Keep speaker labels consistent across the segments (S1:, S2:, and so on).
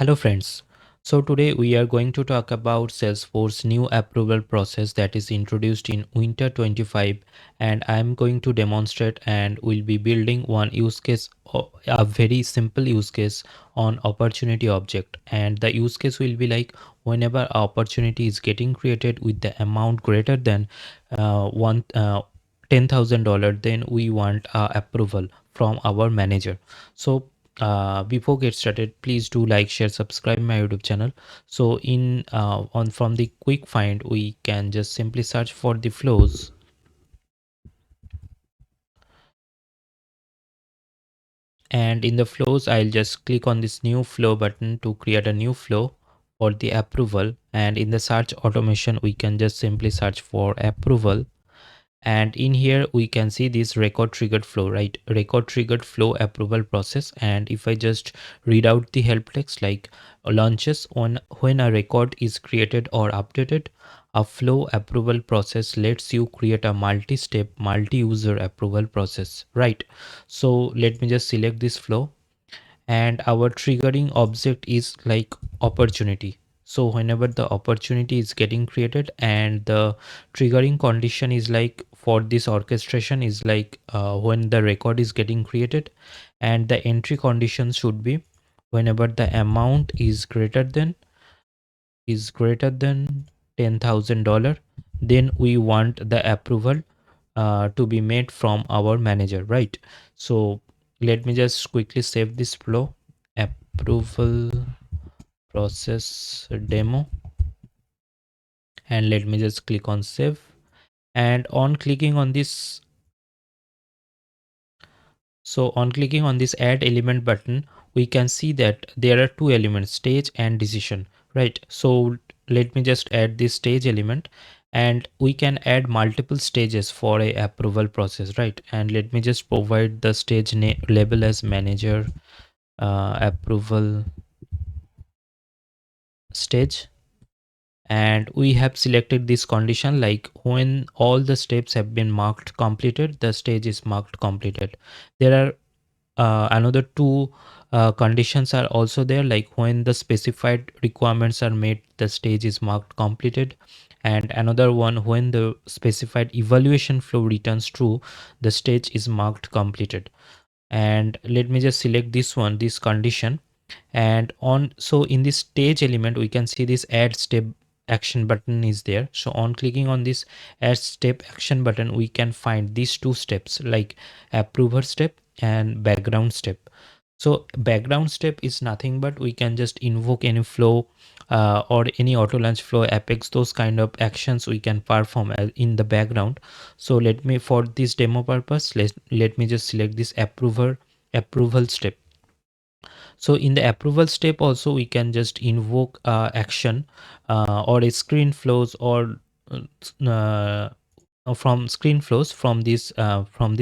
S1: Hello friends. So today we are going to talk about Salesforce new approval process that is introduced in winter 25, and I am going to demonstrate and will be building one use case, a very simple use case on opportunity object. And the use case will be like whenever a opportunity is getting created with the amount greater than one $10,000, then we want approval from our manager. So before get started, please do like, share, subscribe my YouTube channel. So in on from the quick find, we can just simply search for the flows, and in the flows I'll just click on this new flow button to create a new flow for the approval. And in the search automation, we can just simply search for approval, and in here we can see this record triggered flow, right? Record triggered flow approval process. And if I just read out the help text, like launches on when a record is created or updated, a flow approval process lets you create a multi-step multi-user approval process, right? So let me just select this flow, and our triggering object is like opportunity. So whenever the opportunity is getting created, and the triggering condition is like for this orchestration is like when the record is getting created, and the entry condition should be whenever the amount is greater than $10,000, then we want the approval to be made from our manager, right? So let me just quickly save this flow, approval process demo, and let me just click on save. And on clicking on this, so on clicking on this add element button, we can see that there are two elements, stage and decision, right? So let me just add this stage element, and we can add multiple stages for a approval process, right? And let me just provide the stage label as manager approval stage. And we have selected this condition, like when all the steps have been marked completed, the stage is marked completed. There are another two conditions are also there, like when the specified requirements are met, the stage is marked completed. And another one, when the specified evaluation flow returns true, the stage is marked completed. And let me just select this one, this condition. And on, so in this stage element, we can see this add step action button is there. So on clicking on this add step action button, we can find these two steps, like approver step and background step. So background step is nothing but we can just invoke any flow or any auto launch flow, apex, those kind of actions we can perform in the background. So let me, for this demo purpose, let me just select this approval step. So in the approval step also, we can just invoke action or a screen flows, or uh, from screen flows from this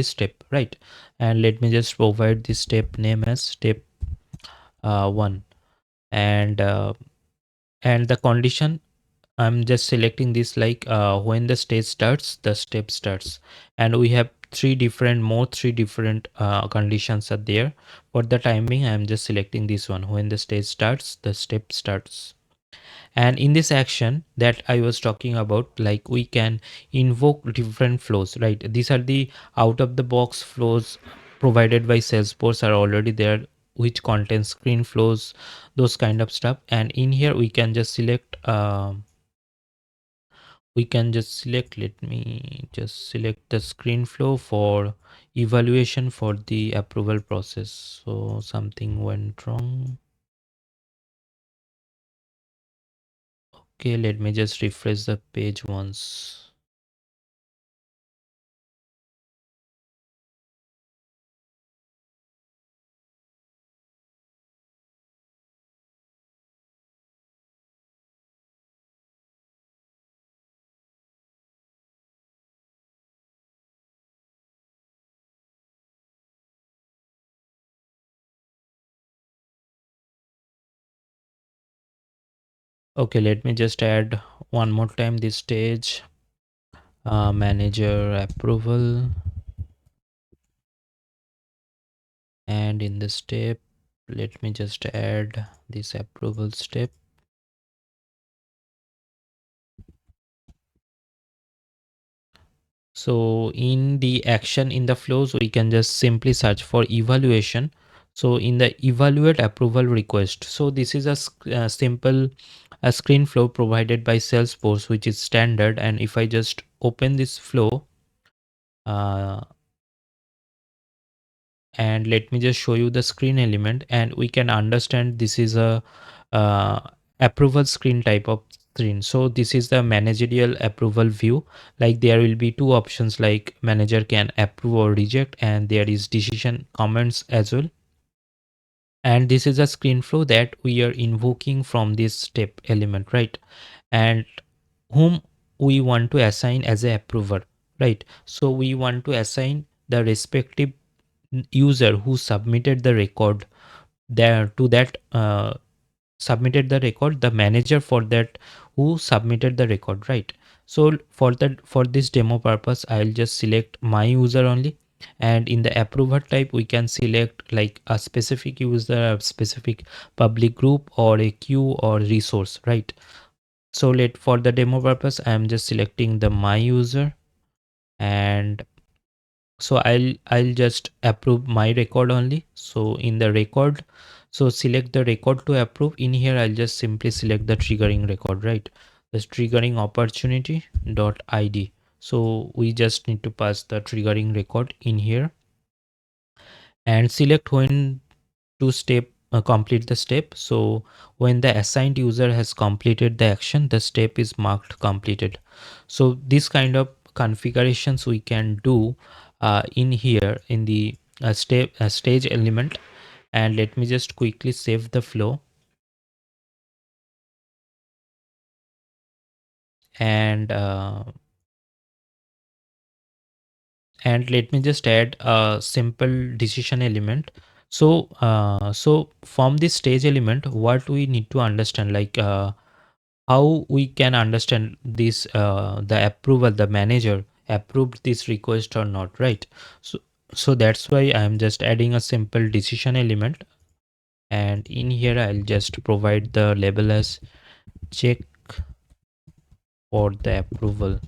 S1: step, right? And let me just provide this step name as step 1. And uh, and the condition, I'm just selecting this, like when the stage starts, the step starts. And we have three different conditions are there. For the timing, I'm just selecting this one, when the stage starts, the step starts. And in this action that I was talking about, like we can invoke different flows, right? These are the out of the box flows provided by Salesforce, are already there, which contains screen flows, those kind of stuff. And in here we can just select let me just select the screen flow for evaluation for the approval process. So something went wrong. Okay, let me just refresh the page once. Okay, let me just add one more time this stage, manager approval, and in the step Let me just add this approval step. So in the action in the flows, we can just simply search for evaluation. So in the evaluate approval request, so this is a simple a screen flow provided by Salesforce, which is standard. And if I just open this flow, uh, and let me just show you the screen element, and we can understand this is a uh, approval screen type of screen. So this is the managerial approval view. Like there will be two options, like manager can approve or reject, and there is decision comments as well. And this is a screen flow that we are invoking from this step element, right? And whom we want to assign as a approver, right? So we want to assign the respective user who submitted the record there to that submitted the record, the manager for that who submitted the record, right? So for that, for this demo purpose, I'll just select my user only. And in the approver type, we can select like a specific user, a specific public group, or a queue or resource, right? So let for the demo purpose, I am just selecting the my user. And so I'll just approve my record only. So in the record, so select the record to approve. In here I'll just simply select the triggering record, right? This triggering opportunity dot id. So we just need to pass the triggering record in here, and select when to step complete the step. So when the assigned user has completed the action, the step is marked completed. So this kind of configurations we can do in here in the step stage element. And let me just quickly save the flow, and let me just add a simple decision element. So from this stage element, what we need to understand, like how we can understand this the approval, the manager approved this request or not, right? So that's why I'm just adding a simple decision element, and in here I'll just provide the label as check for the approval.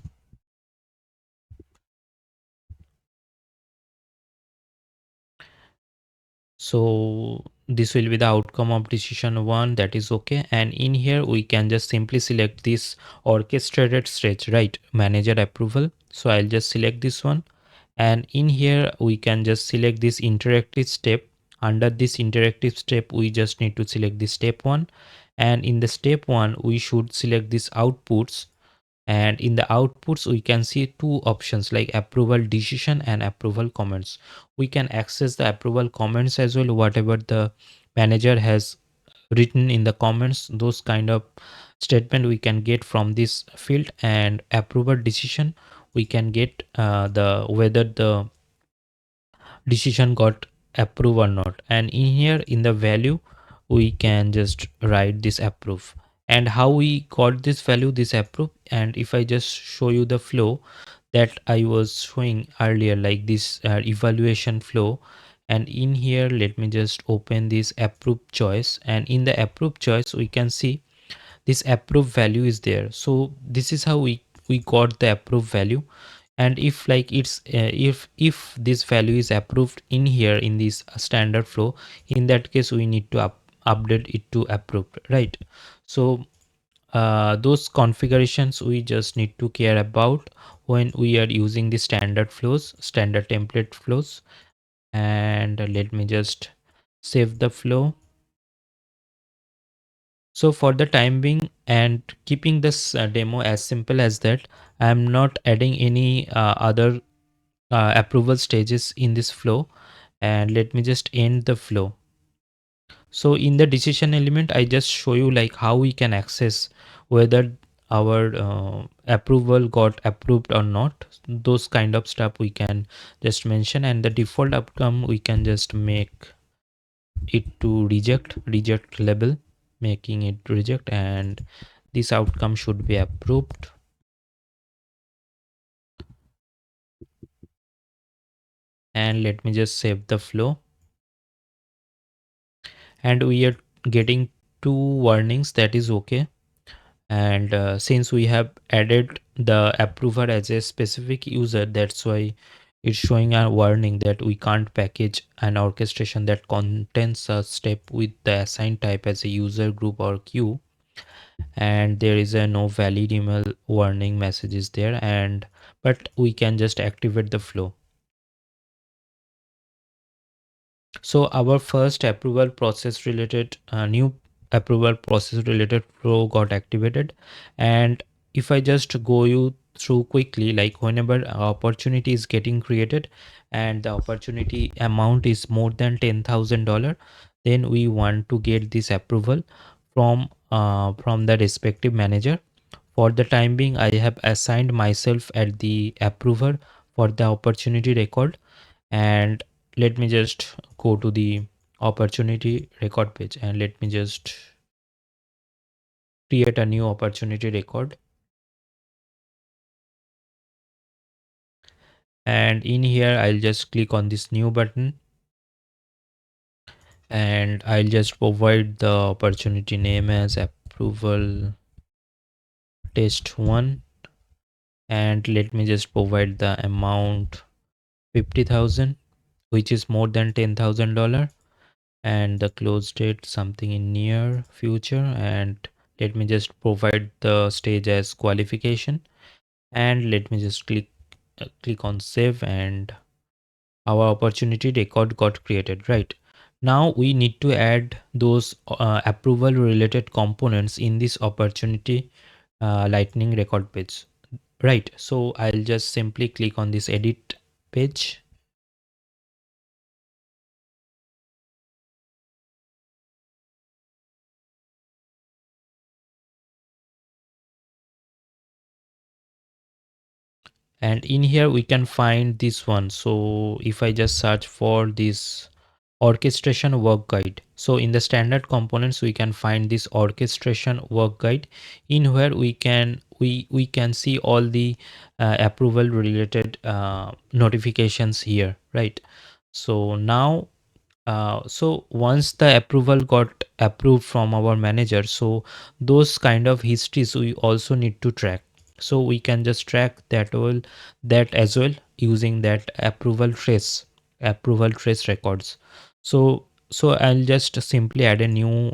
S1: So this will be the outcome of decision one, that is okay. And in here we can just simply select this orchestrated stage, right? Manager approval. So I'll just select this one. And in here we can just select this interactive step. Under this interactive step, we just need to select the step one. And in the step one, we should select this outputs. And in the outputs, we can see two options, like approval decision and approval comments. We can access the approval comments as well, whatever the manager has written in the comments, those kind of statement we can get from this field. And approval decision, we can get the whether the decision got approved or not. And in here in the value, we can just write this approve. And how we got this value, this approve. And if I just show you the flow that I was showing earlier, like this evaluation flow. And in here, let me just open this approve choice, and in the approve choice we can see this approve value is there. So this is how we got the approve value. And if like it's if this value is approved in here in this standard flow, in that case we need to update it to approved, right? So those configurations we just need to care about when we are using the standard flows, standard template flows. And let me just save the flow. So for the time being, and keeping this demo as simple as that, I'm not adding any other approval stages in this flow. And let me just end the flow. So in the decision element, I just show you like how we can access whether our approval got approved or not. Those kind of stuff we can just mention. And the default outcome, we can just make it to reject label, making it reject. And this outcome should be approved. And let me just save the flow. and we are getting two warnings, that is okay. And since we have added the approver as a specific user, that's why it's showing a warning that we can't package an orchestration that contains a step with the assigned type as a user, group or queue. And there is a no valid email warning messages there, and but we can just activate the flow. So our first approval process related new approval process related flow got activated. And if I just go you through quickly, like whenever an opportunity is getting created and the opportunity amount is more than $10,000, then we want to get this approval from the respective manager. For the time being, I have assigned myself at the approver for the opportunity record. And let me just go to the opportunity record page, and let me just create a new opportunity record. And in here I'll just click on this new button, and I'll just provide the opportunity name as approval test 1, and let me just provide the amount 50,000, which is more than $10,000, and the close date something in near future. And let me just provide the stage as qualification, and let me just click on save, and our opportunity record got created. Right now we need to add those approval related components in this opportunity lightning record page. Right, so I'll just simply click on this edit page, and in here we can find this one. So if I just search for this orchestration work guide, so in the standard components we can find this orchestration work guide, in where we can see all the approval related notifications here, right? So now so once the approval got approved from our manager, so those kind of histories we also need to track. So we can just track that as well using that approval trace records. So I'll just simply add a new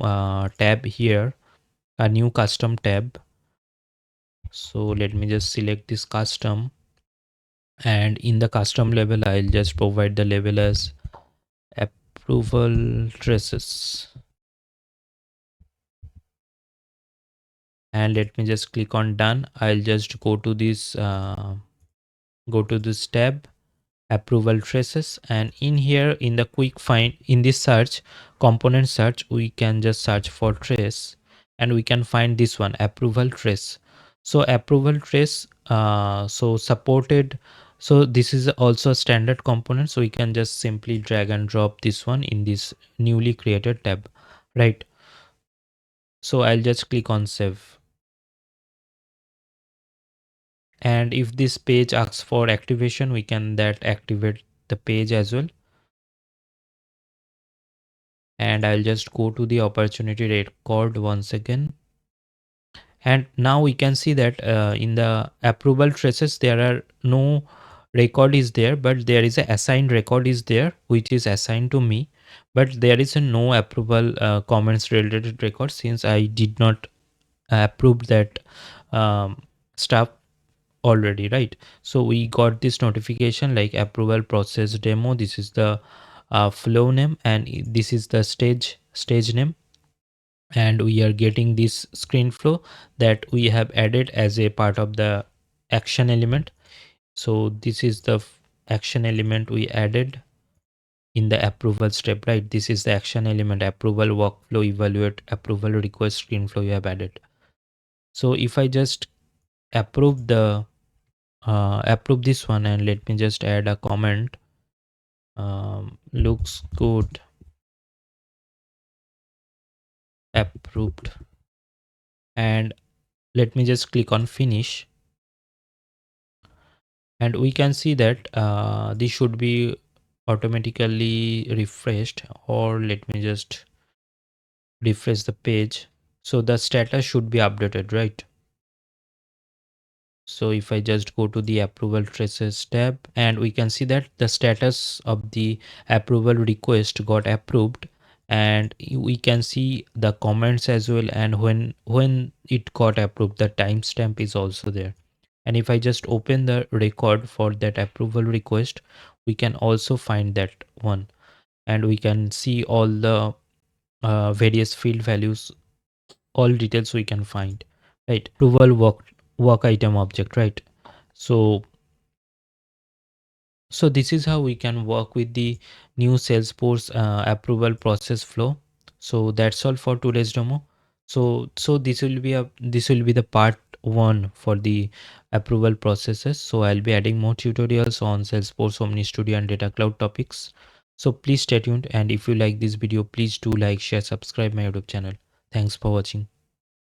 S1: tab here, a new custom tab. So let me just select this custom, and in the custom label I'll just provide the label as approval traces. And let me just click on done. I'll just go to this tab, approval traces, and in here in the quick find, in this search component search, we can just search for trace, and we can find this one, approval trace. So approval trace so supported, so this is also a standard component, so we can just simply drag and drop this one in this newly created tab, right? So I'll just click on save. And if this page asks for activation, we can that activate the page as well. And I'll just go to the opportunity record once again, and now we can see that in the approval traces there are no record is there, but there is a assigned record is there which is assigned to me, but there is a no approval comments related record since I did not approve that stuff already, right? So we got this notification like approval process demo, this is the flow name, and this is the stage name, and we are getting this screen flow that we have added as a part of the action element. So this is the action element we added in the approval step, right? This is the action element, approval workflow evaluate approval request screen flow you have added. So if I just approve the approve this one, and let me just add a comment, looks good, approved, and let me just click on finish, and we can see that this should be automatically refreshed, or let me just refresh the page. So the status should be updated, right? So if I just go to the approval traces tab, and we can see that the status of the approval request got approved, and we can see the comments as well, and when it got approved, the timestamp is also there. And if I just open the record for that approval request, we can also find that one, and we can see all the various field values, all details we can find, right? Approval work item object, right? So this is how we can work with the new Salesforce approval process flow. So that's all for today's demo. So this will be the part one for the approval processes. So I'll be adding more tutorials on Salesforce Omni Studio and Data Cloud topics. So please stay tuned, and if you like this video, please do like, share, subscribe my YouTube channel. Thanks for watching.